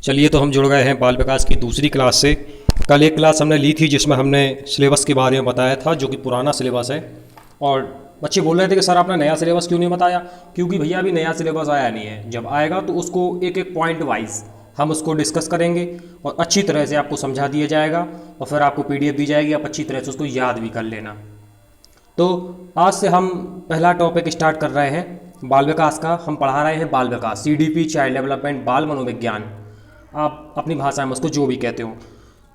चलिए तो हम जुड़ गए हैं बाल विकास की दूसरी क्लास से। कल एक क्लास हमने ली थी जिसमें हमने सिलेबस के बारे में बताया था, जो कि पुराना सिलेबस है। और बच्चे बोल रहे थे कि सर आपने नया सिलेबस क्यों नहीं बताया, क्योंकि भैया अभी नया सिलेबस आया नहीं है। जब आएगा तो उसको एक एक पॉइंट वाइज हम उसको डिस्कस करेंगे और अच्छी तरह से आपको समझा दिया जाएगा और फिर आपको पीडीएफ दी जाएगी, आप अच्छी तरह से उसको याद भी कर लेना। तो आज से हम पहला टॉपिक स्टार्ट कर रहे हैं बाल विकास का। हम पढ़ा रहे हैं बाल विकास, सीडीपी, चाइल्ड डेवलपमेंट, बाल मनोविज्ञान, आप अपनी भाषा में उसको जो भी कहते हो।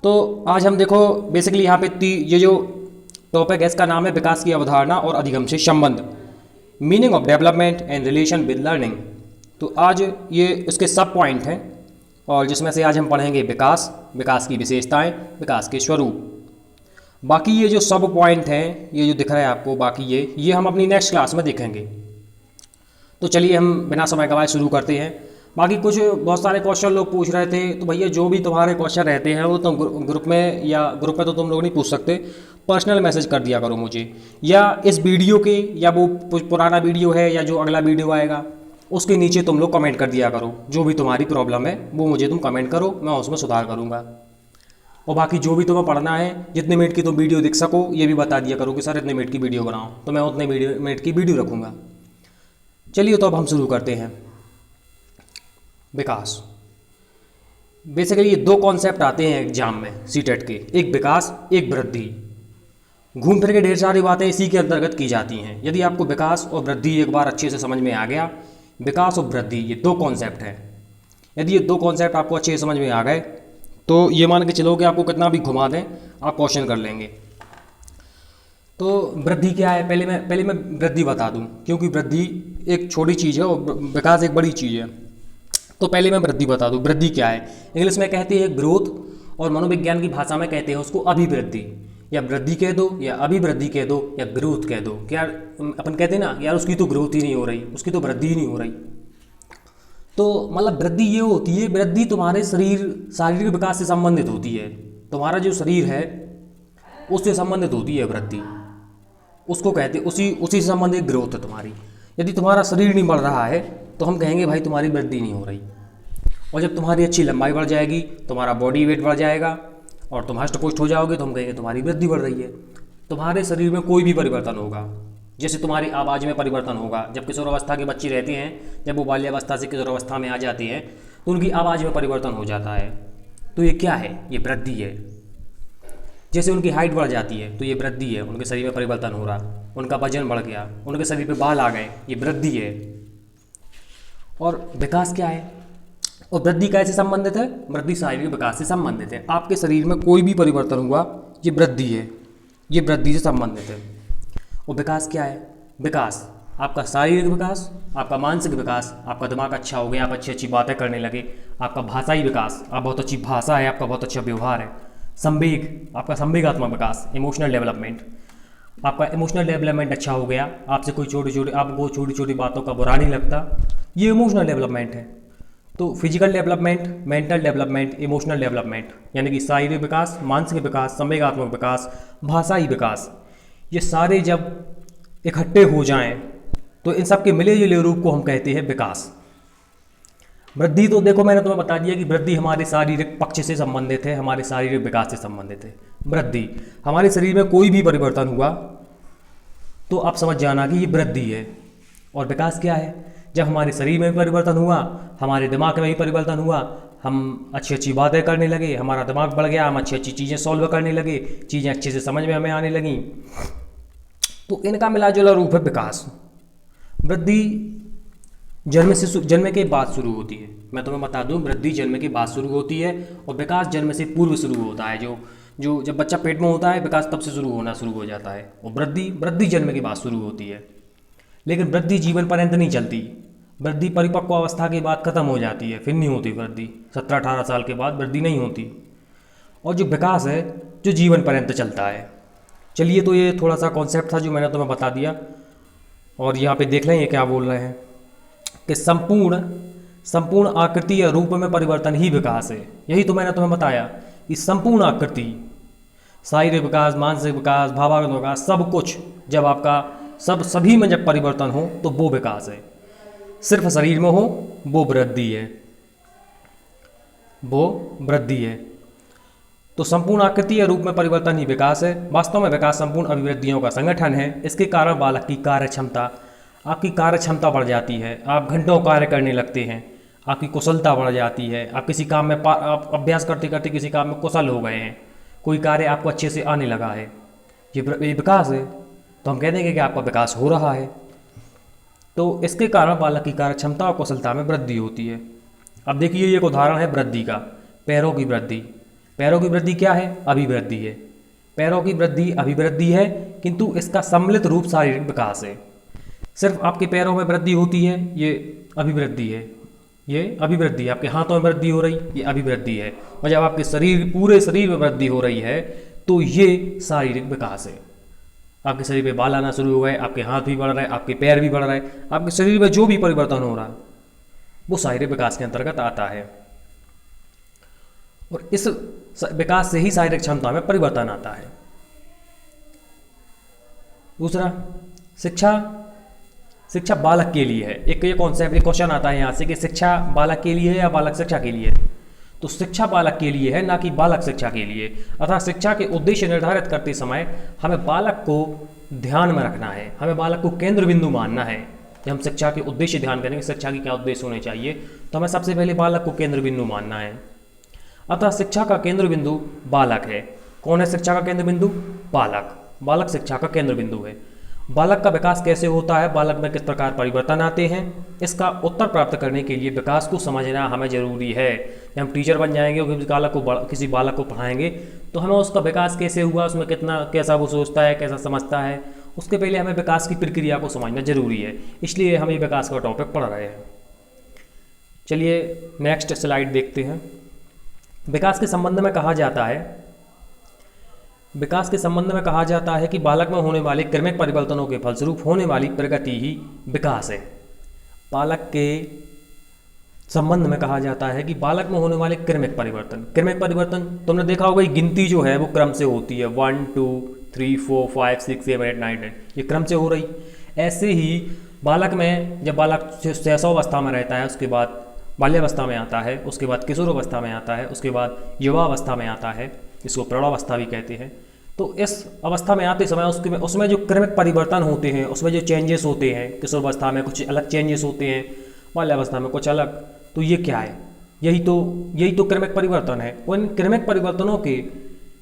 तो आज हम देखो बेसिकली यहाँ पे ये जो टॉपिक है इसका नाम है विकास की अवधारणा और अधिगम से संबंध, meaning of development and relation with learning. तो आज ये इसके सब पॉइंट हैं और जिसमें से आज हम पढ़ेंगे विकास, विकास की विशेषताएं, विकास के स्वरूप। बाकी ये जो सब पॉइंट हैं, ये जो दिख रहा है आपको, बाकी ये हम अपनी नेक्स्ट क्लास में देखेंगे। तो चलिए हम बिना समय गवाए शुरू करते हैं। बाकी कुछ बहुत सारे क्वेश्चन लोग पूछ रहे थे, तो भैया जो भी तुम्हारे क्वेश्चन रहते हैं वो तुम ग्रुप में तो तुम लोग नहीं पूछ सकते, पर्सनल मैसेज कर दिया करो मुझे, या इस वीडियो के, या वो पुराना वीडियो है या जो अगला वीडियो आएगा उसके नीचे तुम लोग कमेंट कर दिया करो। जो भी तुम्हारी प्रॉब्लम है वो मुझे तुम कमेंट करो, मैं उसमें सुधार करूँगा। और बाकी जो भी तुम्हें पढ़ना है, जितने मिनट की तुम वीडियो देख सको ये भी बता दिया करो कि सर इतने मिनट की वीडियो बनाओ, तो मैं उतने मिनट की वीडियो रखूँगा। चलिए तो अब हम शुरू करते हैं। विकास, बेसिकली ये दो कॉन्सेप्ट आते हैं एग्जाम में सीटेट के, एक विकास, एक वृद्धि। घूम फिर के ढेर सारी बातें इसी के अंतर्गत की जाती हैं। यदि आपको विकास और वृद्धि एक बार अच्छे से समझ में आ गया, विकास और वृद्धि ये दो कॉन्सेप्ट हैं, यदि ये दो कॉन्सेप्ट आपको अच्छे से समझ में आ गए तो ये मान के चलो कि आपको कितना भी घुमा दें आप क्वेश्चन कर लेंगे। तो वृद्धि क्या है, पहले मैं वृद्धि बता दूं, क्योंकि वृद्धि एक छोटी चीज़ है और विकास एक बड़ी चीज़ है। तो पहले मैं वृद्धि बता दूं, वृद्धि क्या है। इंग्लिश में कहते हैं ग्रोथ और मनोविज्ञान की भाषा में कहते हैं उसको अभिवृद्धि, या वृद्धि कह दो या अभिवृद्धि कह दो या ग्रोथ कह दो। क्या अपन कहते हैं ना यार उसकी तो ग्रोथ ही नहीं हो रही, उसकी तो वृद्धि ही नहीं हो रही। तो मतलब वृद्धि ये होती है, वृद्धि तुम्हारे शारीरिक विकास से संबंधित होती है। तुम्हारा जो शरीर है उससे संबंधित होती है वृद्धि, उसको कहते उसी से संबंधित ग्रोथ है तुम्हारी। यदि तुम्हारा शरीर नहीं बढ़ रहा है तो हम कहेंगे भाई तुम्हारी वृद्धि नहीं हो रही। और जब तुम्हारी अच्छी लंबाई बढ़ जाएगी, तुम्हारा बॉडी वेट बढ़ जाएगा और तुम हष्ट पुष्ट हो जाओगे तो हम कहेंगे तुम्हारी वृद्धि बढ़ रही है। तुम्हारे शरीर में कोई भी परिवर्तन होगा, जैसे तुम्हारी आवाज़ में परिवर्तन होगा। जब किशोरावस्था के बच्चे रहते हैं, जब वो बाल्यावस्था से किशोरावस्था में आ जाते हैं तो उनकी आवाज़ में परिवर्तन हो जाता है। तो ये क्या है, ये वृद्धि है। जैसे उनकी हाइट बढ़ जाती है तो ये वृद्धि है, उनके शरीर में परिवर्तन हो रहा, उनका वजन बढ़ गया, उनके शरीर पे बाल आ गए, ये वृद्धि है। और विकास क्या है और वृद्धि कैसे संबंधित है, वृद्धि शारीरिक विकास से संबंधित है। आपके शरीर में कोई भी परिवर्तन हुआ ये वृद्धि है, ये वृद्धि से संबंधित है। और विकास क्या है, विकास आपका शारीरिक विकास, आपका मानसिक विकास, आपका दिमाग अच्छा हो गया, आप अच्छी अच्छी बातें करने लगे, आपका भाषाई विकास, आप बहुत अच्छी भाषा है, आपका बहुत अच्छा व्यवहार है। संवेग, आपका संवेगात्मक विकास, इमोशनल डेवलपमेंट, आपका इमोशनल डेवलपमेंट अच्छा हो गया, आपसे कोई आपको छोटी छोटी बातों का बुरा नहीं लगता, ये इमोशनल डेवलपमेंट है। तो physical development, mental development, emotional development, यानी कि शारीरिक विकास, मानसिक विकास, संवेगात्मक विकास, भाषाई विकास, ये सारे जब इकट्ठे हो जाएं तो इन सब के मिले जुले रूप को हम कहते हैं विकास। वृद्धि तो देखो मैंने तुम्हें बता दिया कि वृद्धि हमारे शारीरिक पक्ष से संबंधित है, हमारे शारीरिक विकास से संबंधित है। वृद्धि, हमारे शरीर में कोई भी परिवर्तन हुआ तो आप समझ जाना कि ये वृद्धि है। और विकास क्या है, जब हमारे शरीर में परिवर्तन हुआ, हमारे दिमाग में भी परिवर्तन हुआ, हम अच्छी अच्छी बातें करने लगे, हमारा दिमाग बढ़ गया, हम अच्छी अच्छी चीज़ें सॉल्व करने लगे, चीज़ें अच्छे से समझ में हमें आने लगीं, तो इनका मिला जुला रूप है विकास। वृद्धि जन्म के बाद शुरू होती है। मैं तुम्हें बता दूं, वृद्धि जन्म के बाद शुरू होती है और विकास जन्म से पूर्व शुरू होता है। जो जब बच्चा पेट में होता है विकास तब से शुरू हो जाता है। और वृद्धि जन्म के बाद शुरू होती है। लेकिन वृद्धि जीवन पर्यंत नहीं चलती, वृद्धि परिपक्व अवस्था के बाद खत्म हो जाती है, फिर नहीं होती वृद्धि। 17-18 साल के बाद वृद्धि नहीं होती। और जो विकास है जो जीवन पर्यंत चलता है। चलिए तो ये थोड़ा सा कॉन्सेप्ट था जो मैंने तुम्हें बता दिया। और यहाँ पे देख लें ये क्या बोल रहे हैं कि संपूर्ण आकृति या रूप में परिवर्तन ही विकास है। यही तो मैंने तुम्हें बताया कि संपूर्ण आकृति, शारीरिक विकास, मानसिक विकास, भावात्मक विकास, सब कुछ जब आपका सभी में जब परिवर्तन हो तो वो विकास है। सिर्फ शरीर में हो वो वृद्धि है। वो वृद्धि है। तो संपूर्ण आकृति या रूप में परिवर्तन ही विकास है। वास्तव में विकास संपूर्ण अभिवृद्धियों का संगठन है। इसके कारण बालक की आपकी कार्य क्षमता बढ़ जाती है, आप घंटों कार्य करने लगते हैं, आपकी कुशलता बढ़ जाती है, आप किसी काम में आप अभ्यास करते करते किसी काम में कुशल हो गए हैं, कोई कार्य आपको अच्छे से आने लगा है, ये विकास है। तो हम कह देंगे कि आपका विकास हो रहा है। तो इसके कारण बालक की कार्य क्षमता और कुशलता में वृद्धि होती है। अब देखिए, ये एक उदाहरण है वृद्धि का, पैरों की वृद्धि। पैरों की वृद्धि क्या है? अभिवृद्धि है। पैरों की वृद्धि अभिवृद्धि है, किंतु इसका सम्मिलित रूप शारीरिक विकास है। सिर्फ आपके पैरों में वृद्धि होती है, ये अभिवृद्धि है। ये अभिवृद्धि है। आपके हाथों में वृद्धि हो रही, ये अभिवृद्धि है। और जब आपके पूरे शरीर में वृद्धि हो रही है तो ये शारीरिक विकास है। आपके शरीर में बाल आना शुरू हो गए, आपके हाथ भी बढ़ रहे हैं, आपके पैर भी बढ़ रहे हैं, आपके शरीर में जो भी परिवर्तन हो रहा है वो शारीरिक विकास के अंतर्गत आता है। और इस विकास से ही शारीरिक क्षमता में परिवर्तन आता है। दूसरा, शिक्षा बालक के लिए है। एक ये कॉन्सेप्ट, एक क्वेश्चन आता है यहाँ से कि शिक्षा बालक के लिए है या बालक शिक्षा के लिए है। तो शिक्षा बालक के लिए है, ना कि बालक शिक्षा के लिए। अर्थात शिक्षा के उद्देश्य निर्धारित करते समय हमें बालक को ध्यान में रखना है, हमें बालक को केंद्र बिंदु मानना है। जब हम शिक्षा के उद्देश्य ध्यान करेंगे, शिक्षा के क्या उद्देश्य होने चाहिए, तो हमें सबसे पहले बालक को केंद्र बिंदु मानना है। अतः शिक्षा का केंद्र बिंदु बालक है। कौन है शिक्षा का केंद्र बिंदु? बालक। बालक शिक्षा का केंद्र बिंदु है। बालक का विकास कैसे होता है, बालक में किस प्रकार परिवर्तन आते हैं, इसका उत्तर प्राप्त करने के लिए विकास को समझना हमें जरूरी है। जब हम टीचर बन जाएंगे और किसी बालक को पढ़ाएंगे तो हमें उसका विकास कैसे हुआ, उसमें कैसा वो सोचता है, कैसा समझता है, उसके पहले हमें विकास की प्रक्रिया को समझना जरूरी है। इसलिए हम ये विकास का टॉपिक पढ़ रहे हैं। चलिए नेक्स्ट स्लाइड देखते हैं। विकास के संबंध में कहा जाता है कि बालक में होने वाले क्रमिक परिवर्तनों के फलस्वरूप होने वाली प्रगति ही विकास है। बालक के संबंध में कहा जाता है कि बालक में होने वाले क्रमिक परिवर्तन तुमने देखा होगा, गिनती जो है वो क्रम से होती है। 1 2 3 4 5 6 7 8 9 10, ये क्रम से हो रही। ऐसे ही बालक में, जब बालक शैशवावस्था में रहता है, उसके बाद बाल्यावस्था में आता है, उसके बाद किशोरावस्था में आता है, उसके बाद युवावस्था में आता है, इसको प्रौढ़ावस्था भी कहते हैं। तो इस अवस्था में आते समय उसमें जो क्रमिक परिवर्तन होते हैं, उसमें जो चेंजेस होते हैं, किशोरावस्था में कुछ अलग चेंजेस होते हैं, बाल्यावस्था में कुछ अलग। तो ये क्या है? यही तो क्रमिक परिवर्तन है। उन क्रमिक परिवर्तनों के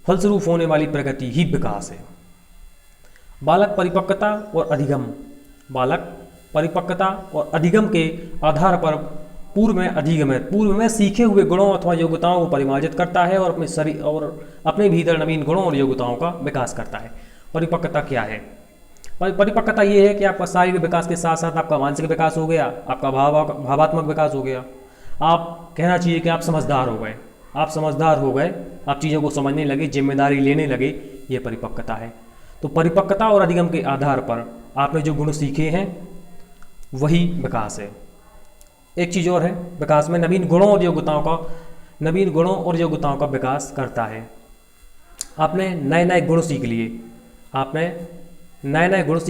फलस्वरूप होने वाली प्रगति ही विकास है। बालक परिपक्वता और अधिगम के आधार पर पूर्व में सीखे हुए गुणों अथवा योग्यताओं को परिमार्जित करता है और अपने भीतर नवीन गुणों और योग्यताओं का विकास करता है। परिपक्वता क्या है? परिपक्वता ये है कि आपका शारीरिक विकास के साथ साथ आपका मानसिक विकास हो गया, आपका भावात्मक विकास हो गया। आप कहना चाहिए कि आप समझदार हो गए, आप चीज़ों को समझने लगे, जिम्मेदारी लेने लगे, ये परिपक्वता है। तो परिपक्वता और अधिगम के आधार पर आपने जो गुण सीखे हैं वही विकास है। एक चीज़ और है, विकास में नवीन गुणों और योग्यताओं का विकास करता है। आपने नए नए गुण सीख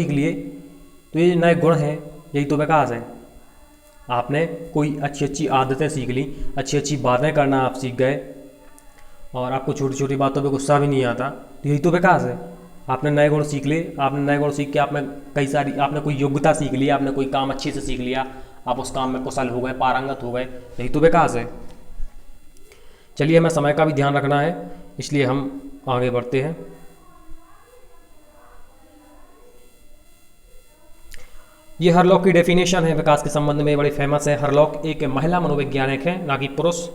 लिए, तो ये नए गुण हैं, यही तो विकास है। आपने कोई अच्छी आदतें सीख ली, अच्छी बातें करना आप सीख गए, और आपको छोटी छोटी बातों पे गुस्सा भी नहीं आता, तो यही तो विकास है। आपने नए गुण सीख लिए, आपने नए गुण सीख के आपने कोई योग्यता सीख ली, आपने कोई काम अच्छे से सीख लिया, आप उस काम में कुशल हो गए, पारंगत हो गए, यही तो विकास है। चलिए, हमें समय का भी ध्यान रखना है, इसलिए हम आगे बढ़ते हैं। ये हरलॉक की डेफिनेशन है विकास के संबंध में, बड़े फेमस है। हरलॉक एक महिला मनोवैज्ञानिक है, ना कि पुरुष।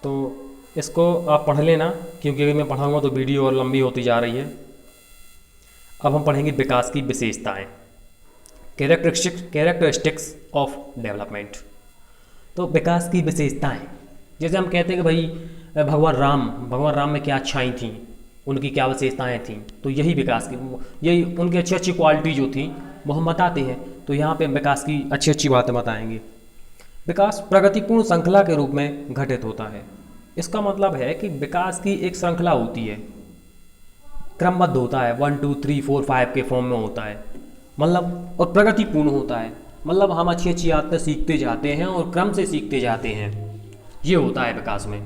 तो इसको आप पढ़ लेना, क्योंकि अगर मैं पढ़ाऊँगा तो वीडियो और लंबी होती जा रही है। अब हम पढ़ेंगे विकास की विशेषताएं, कैरेक्टरिस्टिक्स ऑफ डेवलपमेंट। तो विकास की विशेषताएं, जैसे हम कहते हैं कि भाई भगवान राम में क्या अच्छाई थी, उनकी क्या विशेषताएं थीं, तो यही विकास की, यही उनकी अच्छी क्वालिटी जो थी वो हम बताते हैं। तो यहाँ पे विकास की अच्छी बातें बताएंगे। विकास प्रगतिपूर्ण श्रृंखला के रूप में घटित होता है। इसका मतलब है कि विकास की एक श्रृंखला होती है, क्रमबद्ध होता है, 1 2 3 4 5 के फॉर्म में होता है, मतलब, और प्रगतिपूर्ण होता है, मतलब हम अच्छी आदतें सीखते जाते हैं और क्रम से सीखते जाते हैं। ये होता है विकास में।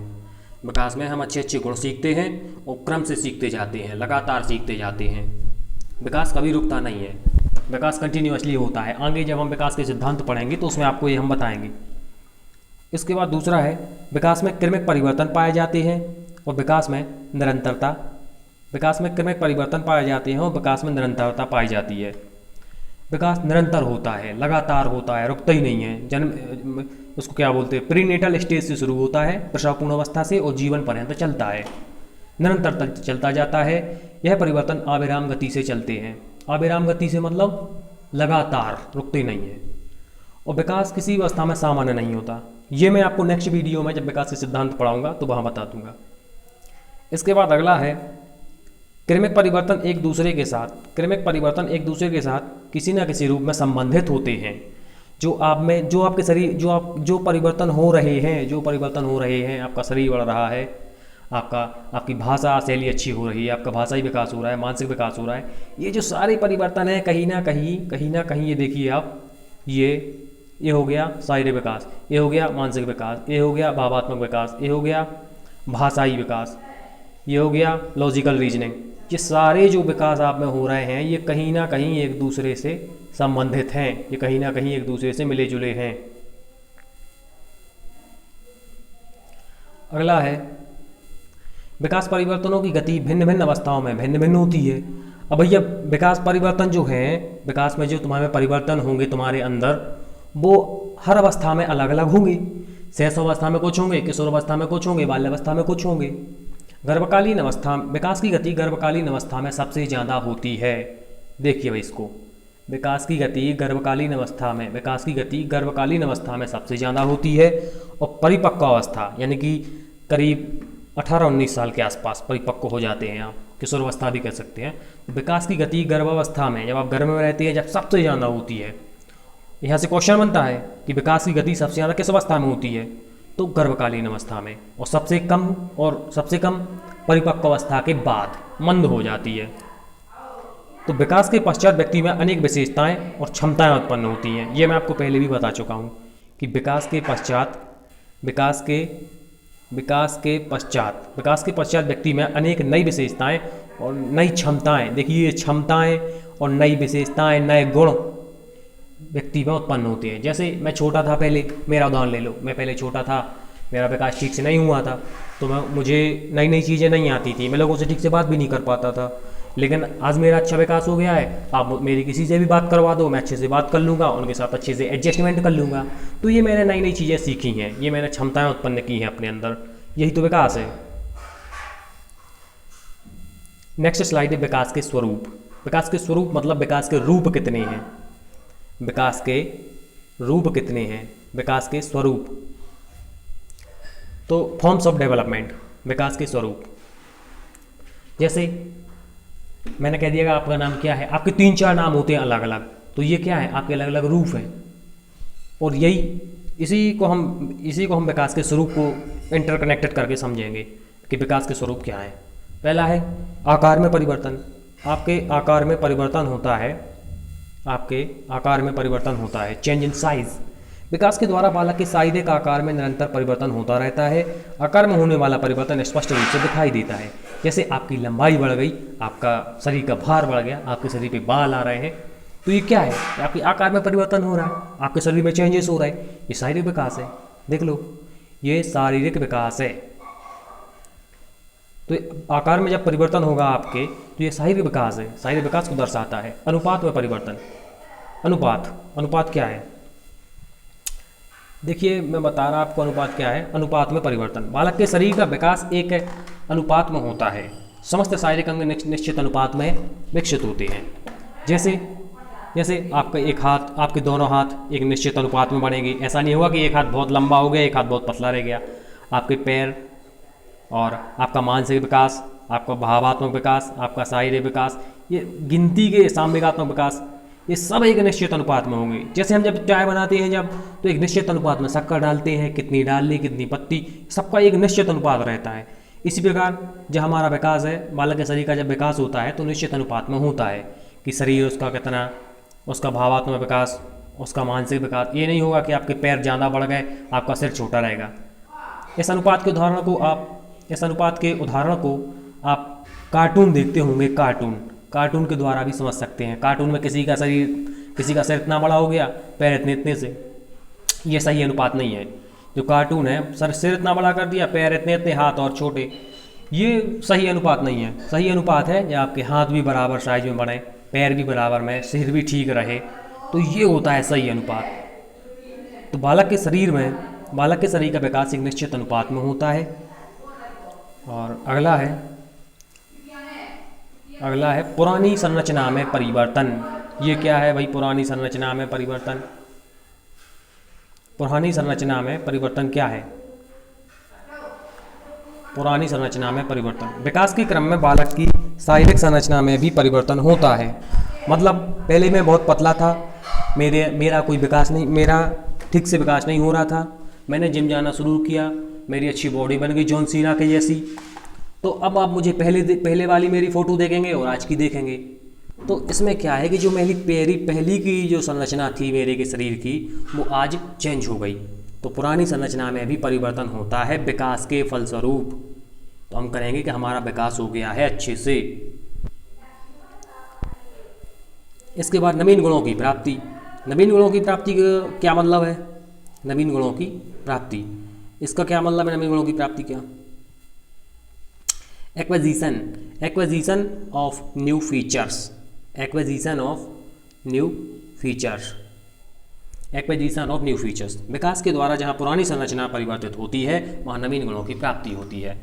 विकास में हम अच्छे अच्छे गुण सीखते हैं और क्रम से सीखते जाते हैं, लगातार सीखते जाते हैं। विकास कभी रुकता नहीं है, विकास कंटिन्यूअसली होता है। आगे जब हम विकास के सिद्धांत पढ़ेंगे तो उसमें आपको ये हम बताएंगे। इसके बाद दूसरा है, विकास में क्रमिक परिवर्तन पाए जाते हैं और विकास में निरंतरता। विकास में क्रमिक परिवर्तन पाए जाते हैं और विकास में निरंतरता पाई जाती है। विकास निरंतर होता है, लगातार होता है, रुकता ही नहीं है। जन्म उसको क्या बोलते हैं, प्रीनेटल स्टेज से शुरू होता है, प्रसवपूर्ण अवस्था से, और जीवन पर्यंत चलता है, निरंतर चलता जाता है। यह परिवर्तन अविराम गति से चलते हैं। अविराम गति से मतलब लगातार, रुकते नहीं है। और विकास किसी अवस्था में सामान्य नहीं होता। ये मैं आपको नेक्स्ट वीडियो में जब विकास के सिद्धांत पढ़ाऊंगा तो वहाँ बता दूंगा। इसके बाद अगला है, क्रमिक परिवर्तन एक दूसरे के साथ, क्रमिक परिवर्तन एक दूसरे के साथ किसी न किसी रूप में संबंधित होते हैं। जो आप में, जो आपके शरीर, जो परिवर्तन हो रहे हैं, जो परिवर्तन हो रहे हैं, आपका शरीर बढ़ रहा है, आपकी भाषा शैली अच्छी हो रही है, आपका भाषाई विकास हो रहा है, मानसिक विकास हो रहा है, ये जो सारे परिवर्तन हैं कहीं ना कहीं ये देखिए आप, ये हो गया शारीरिक विकास, ये हो गया मानसिक विकास, ये हो गया भावात्मक विकास, ये हो गया भाषाई विकास, ये हो गया लॉजिकल रीजनिंग। ये सारे जो विकास आप में हो रहे हैं ये कहीं ना कहीं एक दूसरे से संबंधित हैं, ये कहीं ना कहीं एक दूसरे से मिले जुले हैं। अगला है, विकास परिवर्तनों की गति भिन्न भिन्न अवस्थाओं में भिन्न भिन्न होती है। अब भैया विकास परिवर्तन जो है, विकास में जो तुम्हारे परिवर्तन होंगे तुम्हारे अंदर, वो हर अवस्था में अलग अलग होंगे। शैशवावस्था में कुछ होंगे, किशोरावस्था में कुछ होंगे, बाल्यावस्था में कुछ होंगे। गर्भकालीन अवस्था, विकास की गति गर्भकालीन अवस्था में सबसे ज़्यादा होती है। देखिए भाई इसको, विकास की गति गर्भकालीन अवस्था में, विकास की गति गर्भकालीन अवस्था में सबसे ज़्यादा होती है। और परिपक्व अवस्था यानी कि करीब 18-19 साल के आसपास परिपक्व हो जाते हैं आप, किशोरावस्था भी कह सकते हैं। विकास की गति गर्भावस्था में, जब आप गर्भ में रहते हैं, जब सबसे ज़्यादा होती है। यहाँ से क्वेश्चन बनता है कि विकास की गति सबसे ज़्यादा किस अवस्था में होती है, तो गर्भकालीन अवस्था में, और सबसे कम परिपक्व अवस्था के बाद मंद हो जाती है। तो विकास के पश्चात व्यक्ति में अनेक विशेषताएं और क्षमताएं उत्पन्न होती हैं। ये मैं आपको पहले भी बता चुका हूँ कि विकास के पश्चात व्यक्ति में अनेक नई विशेषताएं और नई क्षमताएं, देखिए ये क्षमताएं और नई विशेषताएं, नए गुण व्यक्ति में उत्पन्न होते हैं। जैसे मैं छोटा था पहले, मेरा उदाहरण ले लो, मैं पहले छोटा था, मेरा विकास ठीक से नहीं हुआ था, तो मुझे नई नई चीज़ें नहीं आती थी, मैं लोगों से ठीक से बात भी नहीं कर पाता था। लेकिन आज मेरा अच्छा विकास हो गया है, आप मेरी किसी से भी बात करवा दो, मैं अच्छे से बात कर लूँगा, उनके साथ अच्छे से एडजस्टमेंट कर लूँगा। तो ये मैंने नई नई चीज़ें सीखी हैं, ये मैंने क्षमताएँ उत्पन्न की हैं अपने अंदर, यही तो विकास है। नेक्स्ट स्लाइड है विकास के स्वरूप। विकास के स्वरूप मतलब विकास के रूप कितने हैं, विकास के रूप कितने हैं, विकास के स्वरूप। तो फॉर्म्स ऑफ डेवलपमेंट, विकास के स्वरूप। जैसे मैंने कह दिया आपका नाम क्या है, आपके 3-4 नाम होते हैं अलग अलग, तो ये क्या है, आपके अलग अलग रूप हैं। और इसी को हम विकास के स्वरूप को इंटरकनेक्टेड करके समझेंगे कि विकास के स्वरूप क्या है। पहला है आकार में परिवर्तन। आपके आकार में परिवर्तन होता है, आपके आकार में परिवर्तन होता है, चेंज इन साइज। विकास के द्वारा बालक के शारीरिक आकार में निरंतर परिवर्तन होता रहता है। आकार में होने वाला परिवर्तन स्पष्ट रूप से दिखाई देता है। जैसे आपकी लंबाई बढ़ गई, आपका शरीर का भार बढ़ गया, आपके शरीर पे बाल आ रहे हैं, तो ये क्या है, आपके आकार में परिवर्तन हो रहा है, आपके शरीर में चेंजेस हो रहे हैं, ये शारीरिक विकास है। देख लो, ये शारीरिक विकास है। तो आकार में जब परिवर्तन होगा आपके, तो ये शारीरिक विकास है, शारीरिक विकास को दर्शाता है। अनुपात में परिवर्तन, अनुपात क्या है, देखिए मैं बता रहा आपको अनुपात क्या है। अनुपात में परिवर्तन, बालक के शरीर का विकास एक अनुपात में होता है। समस्त शारीरिक अंग निश्चित अनुपात में विकसित होते हैं। जैसे आपका एक हाथ, आपके दोनों हाथ एक निश्चित अनुपात में बनेंगे। ऐसा नहीं होगा कि एक हाथ बहुत लंबा हो गया, एक हाथ बहुत पतला रह गया। आपके पैर और आपका मानसिक विकास, आपका भावात्मक विकास, आपका शारीरिक विकास, ये गिनती के सामयिकात्मक विकास, ये सब एक निश्चित अनुपात में होंगे। जैसे हम जब चाय बनाते हैं तो एक निश्चित अनुपात में शक्कर डालते हैं, कितनी डालनी, कितनी पत्ती, सबका एक निश्चित अनुपात रहता है। इसी प्रकार जब हमारा विकास है, बालक के शरीर का जब विकास होता है तो निश्चित अनुपात में होता है कि शरीर उसका कितना, उसका भावात्मक विकास, उसका मानसिक विकास। ये नहीं होगा कि आपके पैर ज़्यादा बढ़ गए, आपका सिर छोटा रहेगा। इस अनुपात के उदाहरण को आप कार्टून देखते होंगे। कार्टून के द्वारा भी समझ सकते हैं। कार्टून में किसी का सिर इतना बड़ा हो गया, पैर इतने इतने से, ये सही अनुपात नहीं है। जो कार्टून है, सिर इतना बड़ा कर दिया, पैर इतने इतने, हाथ और छोटे, ये सही अनुपात नहीं है। सही अनुपात है या आपके हाथ भी बराबर साइज में बढ़े, पैर भी बराबर में, सिर भी ठीक रहे, तो ये होता है सही अनुपात। तो बालक के शरीर का विकास एक निश्चित अनुपात में होता है। और अगला है पुरानी संरचना में परिवर्तन। ये क्या है भाई? पुरानी संरचना में परिवर्तन। पुरानी संरचना में परिवर्तन क्या है? पुरानी संरचना में परिवर्तन, विकास के क्रम में बालक की शारीरिक संरचना में भी परिवर्तन होता है। मतलब पहले मैं बहुत पतला था, मेरा ठीक से विकास नहीं हो रहा था। मैंने जिम जाना शुरू किया, मेरी अच्छी बॉडी बन गई जॉन सीना के जैसी। तो अब आप मुझे पहले वाली मेरी फ़ोटो देखेंगे और आज की देखेंगे, तो इसमें क्या है कि जो मेरी पहली की जो संरचना थी मेरे के शरीर की, वो आज चेंज हो गई। तो पुरानी संरचना में भी परिवर्तन होता है विकास के फलस्वरूप। तो हम कहेंगे कि हमारा विकास हो गया है अच्छे से। इसके बाद नवीन गुणों की प्राप्ति। नवीन गुणों की प्राप्ति का क्या मतलब है? नवीन गुणों की प्राप्ति, इसका क्या मतलब है? नवीन गुणों की प्राप्ति क्या? Acquisition of new features. Acquisition of new features, विकास के द्वारा जहाँ पुरानी संरचना परिवर्तित होती है, वहाँ नवीन गुणों की प्राप्ति होती है।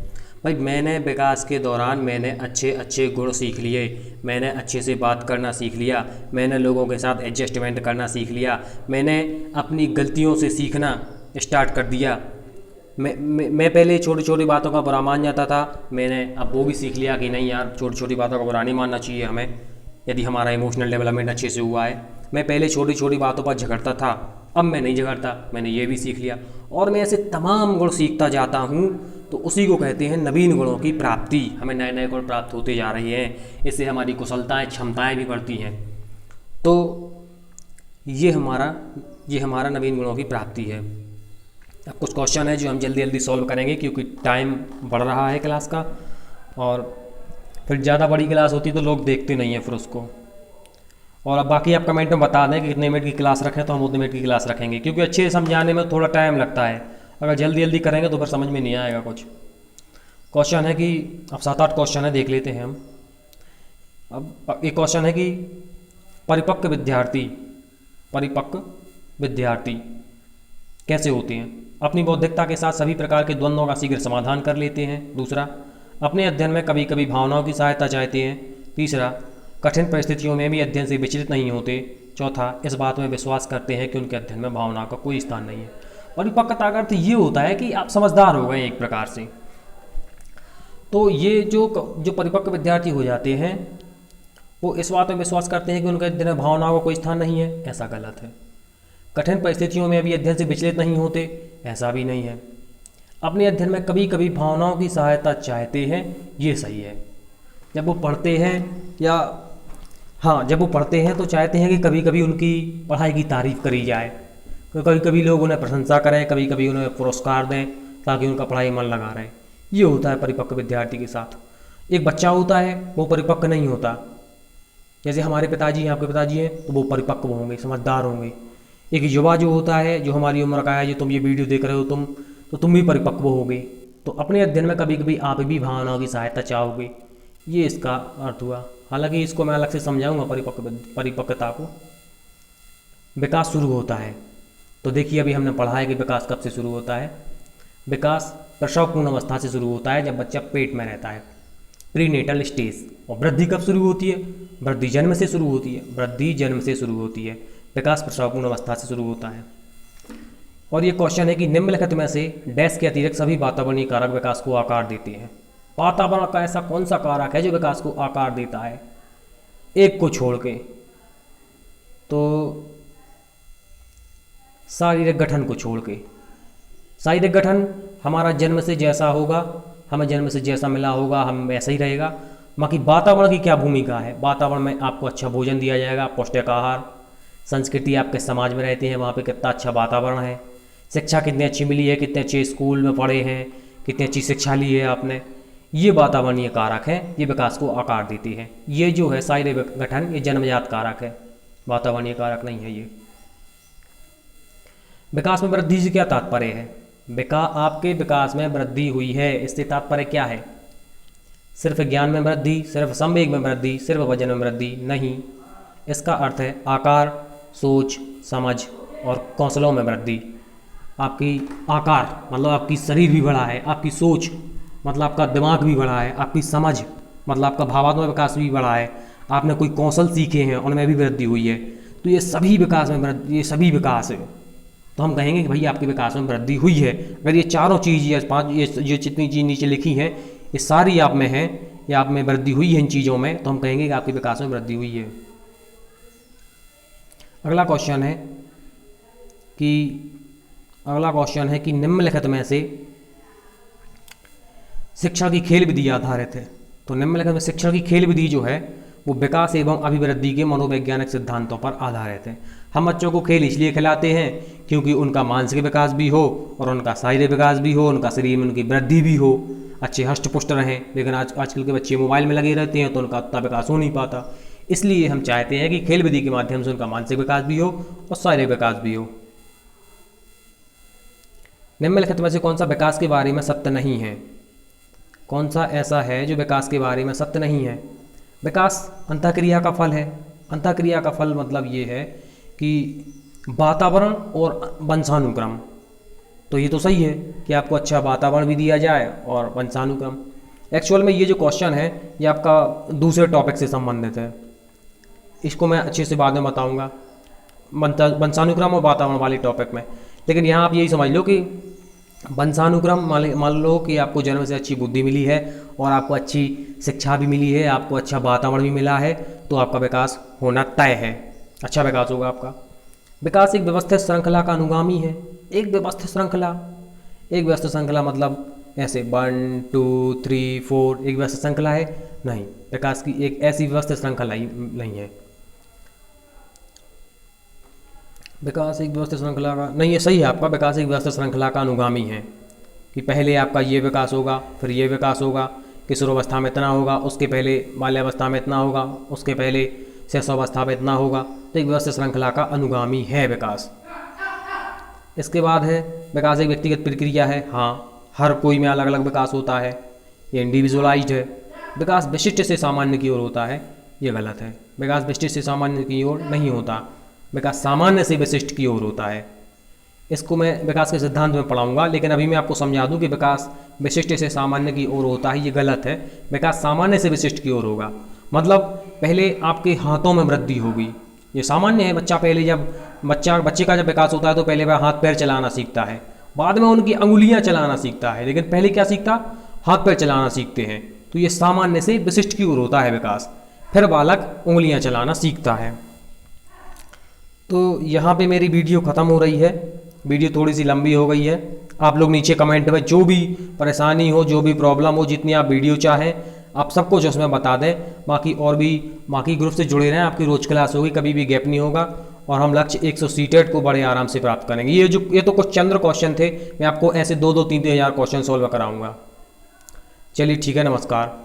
भाई मैंने विकास के दौरान अच्छे गुण सीख लिए, मैंने अच्छे से बात करना सीख लिया, मैंने लोगों के साथ एडजस्टमेंट करना सीख लिया, मैंने अपनी गलतियों से सीखना स्टार्ट कर दिया। मैं पहले छोटी छोटी बातों का बुरा मान जाता था, मैंने अब वो भी सीख लिया कि नहीं यार, छोटी छोटी बातों का बुरा नहीं मानना चाहिए हमें, यदि हमारा इमोशनल डेवलपमेंट अच्छे से हुआ है। मैं पहले छोटी छोटी बातों पर झगड़ता था, अब मैं नहीं झगड़ता, मैंने ये भी सीख लिया। और मैं ऐसे तमाम गुण सीखता जाता हूँ, तो उसी को कहते हैं नवीन गुणों की प्राप्ति। हमें नए नए गुण प्राप्त होते जा रहे हैं, इससे हमारी कुशलताएँ, क्षमताएँ भी बढ़ती हैं। तो ये हमारा नवीन गुणों की प्राप्ति है। अब कुछ क्वेश्चन है जो हम जल्दी जल्दी सॉल्व करेंगे, क्योंकि टाइम बढ़ रहा है क्लास का, और फिर ज़्यादा बड़ी क्लास होती तो लोग देखते नहीं हैं फिर उसको। और अब बाकी आप कमेंट में बता दें कि कितने मिनट की क्लास रखें, तो हम उतने मिनट की क्लास रखेंगे, क्योंकि अच्छे से समझाने में थोड़ा टाइम लगता है। अगर जल्दी जल्दी करेंगे तो फिर समझ में नहीं आएगा कुछ। क्वेश्चन है कि अब 7-8 क्वेश्चन है, देख लेते हैं हम। अब एक क्वेश्चन है कि परिपक्व विद्यार्थी कैसे होते हैं? अपनी बौद्धिकता के साथ सभी प्रकार के द्वंद्वों का शीघ्र समाधान कर लेते हैं। दूसरा, अपने अध्ययन में कभी कभी भावनाओं की सहायता चाहते हैं। तीसरा, कठिन परिस्थितियों में भी अध्ययन से विचलित नहीं होते। चौथा, इस बात में विश्वास करते हैं कि उनके अध्ययन में भावनाओं का कोई स्थान नहीं है। परिपक्वता का अर्थ ये होता है कि आप समझदार हो गए एक प्रकार से। तो ये जो परिपक्व विद्यार्थी हो जाते हैं, वो इस बात में विश्वास करते हैं कि उनके अध्ययन में भावनाओं का कोई स्थान नहीं है, ऐसा गलत है। कठिन परिस्थितियों में भी अध्ययन से विचलित नहीं होते, ऐसा भी नहीं है। अपने अध्ययन में कभी कभी भावनाओं की सहायता चाहते हैं, ये सही है। जब वो पढ़ते हैं तो चाहते हैं कि कभी कभी उनकी पढ़ाई की तारीफ़ करी जाए, कभी कभी लोग उन्हें प्रशंसा करें, कभी कभी उन्हें पुरस्कार दें, ताकि उनका पढ़ाई मन लगा रहे। ये होता है परिपक्व विद्यार्थी के साथ। एक बच्चा होता है, वो परिपक्व नहीं होता। जैसे हमारे पिताजी हैं, आपके पिताजी हैं, तो वो परिपक्व होंगे, समझदार होंगे। एक युवा जो होता है, जो हमारी उम्र का है, जो तुम ये वीडियो देख रहे हो, तुम भी परिपक्व होगे। तो अपने अध्ययन में कभी कभी आप भी भावनाओं की सहायता चाहोगे, ये इसका अर्थ हुआ। हालांकि इसको मैं अलग से समझाऊंगा परिपक्वता को। विकास शुरू होता है, तो देखिए अभी हमने पढ़ा है कि विकास कब से शुरू होता है। विकास प्रसवपूर्ण अवस्था से शुरू होता है, जब बच्चा पेट में रहता है, प्रीनेटल स्टेज। और वृद्धि कब शुरू होती है? वृद्धि जन्म से शुरू होती है। विकास प्रसवपूर्ण अवस्था से शुरू होता है। और ये क्वेश्चन है कि निम्नलिखित में से डैश के अतिरिक्त सभी वातावरणीय कारक विकास को आकार देते हैं। वातावरण का ऐसा कौन सा कारक है जो विकास को आकार देता है? एक को छोड़ के, तो शारीरिक गठन को छोड़ के। शारीरिक गठन हमारा जन्म से जैसा होगा, हमें जन्म से जैसा मिला होगा, हम वैसा ही रहेगा। बाकी वातावरण की क्या भूमिका है? वातावरण में आपको अच्छा भोजन दिया जाएगा, पौष्टिक आहार, संस्कृति, आपके समाज में रहते हैं वहाँ पे कितना अच्छा वातावरण है, शिक्षा कितनी अच्छी मिली है, कितने अच्छे स्कूल में पढ़े हैं, कितनी अच्छी शिक्षा ली है आपने, ये वातावरणीय कारक हैं, ये विकास को आकार देती हैं। ये जो है शारीरिक गठन, ये जन्मजात कारक है, वातावरणीय कारक नहीं है ये। विकास में वृद्धि से क्या तात्पर्य है? आपके विकास में वृद्धि हुई है, इससे तात्पर्य क्या है? सिर्फ ज्ञान में वृद्धि, सिर्फ संवेग में वृद्धि, सिर्फ वजन में वृद्धि नहीं। इसका अर्थ है आकार, सोच, समझ और कौशलों में वृद्धि। आपकी आकार मतलब आपकी शरीर भी बढ़ा है, आपकी सोच मतलब आपका दिमाग भी बढ़ा है, आपकी समझ मतलब आपका भावात्मक विकास भी बढ़ा है, आपने कोई कौशल सीखे हैं उनमें भी वृद्धि हुई है। तो ये सभी विकास में ये सभी विकास है, तो हम कहेंगे कि भाई आपके विकास में वृद्धि हुई है। अगर ये चारों चीज़ या पांच ये जितनी चीज़ नीचे लिखी हैं ये सारी आप में हैं या आप में वृद्धि हुई है इन चीज़ों में, तो हम कहेंगे कि आपके विकास में वृद्धि हुई है। अगला क्वेश्चन है कि निम्नलिखित में से शिक्षा की खेल विधि आधारित है। तो निम्नलिखित में शिक्षा की खेल विधि जो है वो विकास एवं अभिवृद्धि के मनोवैज्ञानिक सिद्धांतों पर आधारित है। हम बच्चों को खेल इसलिए खिलाते हैं क्योंकि उनका मानसिक विकास भी हो और उनका शारीरिक विकास भी हो, उनका शरीर में उनकी वृद्धि भी हो, अच्छे हष्ट पुष्ट रहें। लेकिन आजकल के बच्चे मोबाइल में लगे रहते हैं तो उनका उतना विकास हो नहीं पाता। इसलिए हम चाहते हैं कि खेल विधि के माध्यम से उनका मानसिक विकास भी हो और शारीरिक विकास भी हो। निम्नलिखित में से कौन सा विकास के बारे में सत्य नहीं है? कौन सा ऐसा है जो विकास के बारे में सत्य नहीं है? विकास अंतःक्रिया का फल है। अंतःक्रिया का फल मतलब ये है कि वातावरण और वंशानुक्रम। तो ये तो सही है कि आपको अच्छा वातावरण भी दिया जाए और वंशानुक्रम। एक्चुअल में ये जो क्वेश्चन है ये आपका दूसरे टॉपिक से संबंधित है, इसको मैं अच्छे से बाद में बताऊंगा वंशानुक्रम और वातावरण वाले टॉपिक में। लेकिन यहाँ आप यही समझ लो कि वंशानुक्रम मान लो कि आपको जन्म से अच्छी बुद्धि मिली है और आपको अच्छी शिक्षा भी मिली है, आपको अच्छा वातावरण भी मिला है, तो आपका विकास होना तय है, अच्छा विकास होगा आपका। विकास एक व्यवस्थित श्रृंखला का अनुगामी है। एक व्यवस्थित श्रृंखला मतलब ऐसे 1 2 3 4 एक व्यवस्थित श्रृंखला है नहीं, विकास की एक ऐसी व्यवस्थित श्रृंखला ही नहीं है। विकास एक व्यवस्थित श्रृंखला का नहीं है, सही है आपका। विकास एक व्यवस्थित श्रृंखला का अनुगामी है कि पहले आपका ये विकास होगा, फिर ये विकास होगा, किशोरावस्था में इतना होगा, उसके पहले बाल्यावस्था में इतना होगा, उसके पहले शैशवावस्था में इतना होगा। तो एक व्यवस्थित श्रृंखला का अनुगामी है विकास। इसके बाद है विकास एक व्यक्तिगत प्रक्रिया है। हाँ, हर कोई में अलग अलग विकास होता है, ये इंडिविजुअलाइज्ड है। विकास विशिष्ट से सामान्य की ओर होता है, ये गलत है। विकास विशिष्ट से सामान्य की ओर नहीं होता, विकास सामान्य से विशिष्ट की ओर होता है। इसको मैं विकास के सिद्धांत में पढ़ाऊंगा, लेकिन अभी मैं आपको समझा दूं कि विकास विशिष्ट से सामान्य की ओर होता है, ये गलत है। विकास सामान्य से विशिष्ट की ओर होगा, मतलब पहले आपके हाथों में वृद्धि होगी। ये सामान्य है, बच्चे का जब विकास होता है तो पहले वह हाथ पैर चलाना सीखता है, बाद में उनकी अंगुलियां चलाना सीखता है, लेकिन पहले क्या सीखता? हाथ पैर चलाना सीखते हैं। तो ये सामान्य से विशिष्ट की ओर होता है विकास, फिर बालक उंगलियां चलाना सीखता है। तो यहाँ पे मेरी वीडियो ख़त्म हो रही है, वीडियो थोड़ी सी लंबी हो गई है। आप लोग नीचे कमेंट में जो भी परेशानी हो, जो भी प्रॉब्लम हो, जितनी आप वीडियो चाहें आप सब कुछ उसमें बता दें। बाकी ग्रुप से जुड़े रहें, आपकी रोज क्लास होगी, कभी भी गैप नहीं होगा और हम लक्ष्य 100 सीटेट को बड़े आराम से प्राप्त करेंगे। ये तो कुछ चंद्र क्वेश्चन थे, मैं आपको ऐसे 2-2 3-3 हज़ार क्वेश्चन सॉल्व कराऊंगा। चलिए ठीक है, नमस्कार।